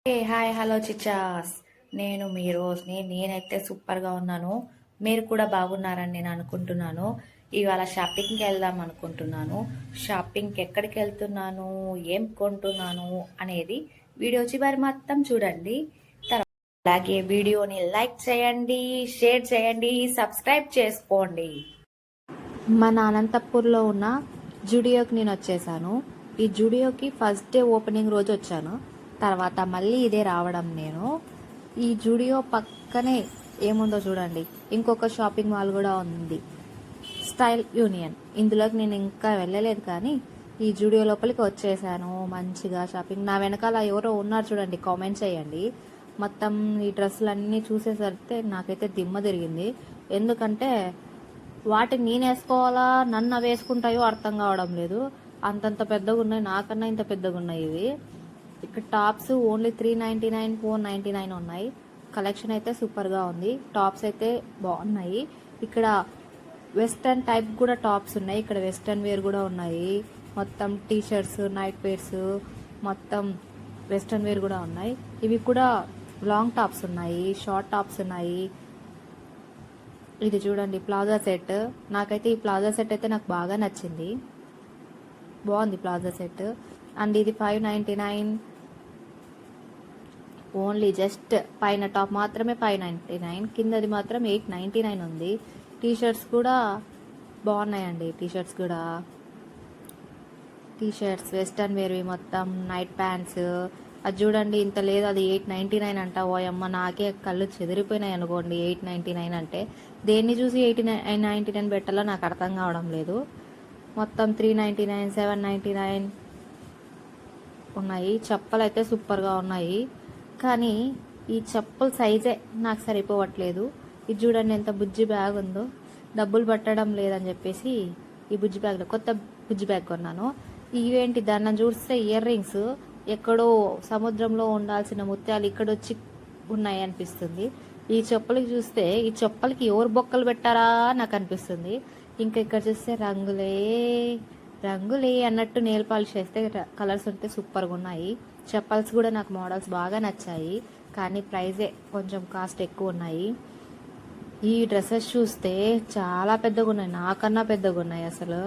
Hi hello చిచ్చాస్. నేను మీ రోజుని. నేనైతే సూపర్గా ఉన్నాను. మీరు కూడా బాగున్నారని నేను అనుకుంటున్నాను. ఇవాళ షాపింగ్కి వెళ్దాం అనుకుంటున్నాను. షాపింగ్కి ఎక్కడికి వెళ్తున్నాను, ఏం కొంటున్నాను అనేది వీడియో చివరి మొత్తం చూడండి. అలాగే వీడియోని లైక్ చేయండి, షేర్ చేయండి, సబ్స్క్రైబ్ చేసుకోండి. మన అనంతపూర్లో ఉన్న జుడియోకి నేను వచ్చేసాను. ఈ జుడియోకి ఫస్ట్ డే ఓపెనింగ్ రోజు వచ్చాను. తర్వాత మళ్ళీ ఇదే రావడం నేను. ఈ జూడియో పక్కనే ఏముందో చూడండి, ఇంకొక షాపింగ్ మాల్ కూడా ఉంది, స్టైల్ యూనియన్. ఇందులోకి నేను ఇంకా వెళ్ళలేదు, కానీ ఈ జూడియో లోపలికి వచ్చేసాను. మంచిగా షాపింగ్. నా వెనకాల ఎవరో ఉన్నారు చూడండి, కామెంట్ చేయండి. మొత్తం ఈ డ్రెస్సులన్నీ చూసేసరికి నాకైతే దిమ్మ తిరిగింది. ఎందుకంటే వాటిని నేను వేసుకోవాలా, నన్ను వేసుకుంటాయో అర్థం కావడం లేదు. అంతంత పెద్దగా ఉన్నాయి, నాకన్నా ఇంత పెద్దగా ఉన్నాయి ఇవి. ఇక్కడ టాప్స్ ఓన్లీ 399, 499 ఉన్నాయి. కలెక్షన్ అయితే సూపర్గా ఉంది. టాప్స్ అయితే బాగున్నాయి. ఇక్కడ వెస్ట్రన్ టైప్ కూడా టాప్స్ ఉన్నాయి. ఇక్కడ వెస్ట్రన్ వేర్ కూడా ఉన్నాయి. మొత్తం టీ షర్ట్స్, నైట్ వేర్స్, మొత్తం వెస్ట్రన్ వేర్ కూడా ఉన్నాయి. ఇవి కూడా లాంగ్ టాప్స్ ఉన్నాయి, షార్ట్ టాప్స్ ఉన్నాయి. ఇది చూడండి ప్లాజా సెట్. నాకైతే ఈ ప్లాజా సెట్ అయితే నాకు బాగా నచ్చింది. బాగుంది ప్లాజా సెట్. అండ్ ఇది 599. ఓన్లీ జస్ట్ పైన టాప్ మాత్రమే 599, కిందది మాత్రం 899 ఉంది. టీ షర్ట్స్ కూడా బాగున్నాయండి. టీ షర్ట్స్ వెస్టర్న్ వేర్వి, మొత్తం నైట్ ప్యాంట్స్. అది చూడండి ఇంత లేదు, అది 899 అంట. ఓ అమ్మ, నాకే కళ్ళు చెదిరిపోయినాయి అనుకోండి. 899 అంటే దేన్ని చూసి 899 పెట్టాలో నాకు అర్థం కావడం లేదు. మొత్తం 399, 799 ఉన్నాయి. చెప్పులు అయితే సూపర్గా ఉన్నాయి, కానీ ఈ చెప్పుల సైజే నాకు సరిపోవట్లేదు. ఇది చూడండి ఎంత బుజ్జి బ్యాగ్ ఉందో. డబ్బులు పట్టడం లేదని చెప్పేసి ఈ బుజ్జి బ్యాగ్లో కొత్త బుజ్జి బ్యాగ్ కొన్నాను. ఇవేంటి దాన్ని చూస్తే ఇయర్ రింగ్స్, ఎక్కడో సముద్రంలో ఉండాల్సిన ముత్యాలు ఇక్కడ వచ్చి ఉన్నాయి అనిపిస్తుంది. ఈ చెప్పులకి చూస్తే ఈ చెప్పులకి ఎవరు బొక్కలు పెట్టారా నాకు అనిపిస్తుంది. ఇంకా ఇక్కడ చూస్తే రంగులే అన్నట్టు నెయిల్ పాలిష్ చేస్తే కలర్స్ ఉంటే సూపర్గా ఉన్నాయి. చెప్పల్స్ కూడా నాకు మోడల్స్ బాగా నచ్చాయి, కానీ ప్రైజే కొంచెం కాస్ట్ ఎక్కువ ఉన్నాయి. ఈ డ్రెస్సెస్ చూస్తే చాలా పెద్దగా ఉన్నాయి, నాకన్నా పెద్దగా ఉన్నాయి అసలు.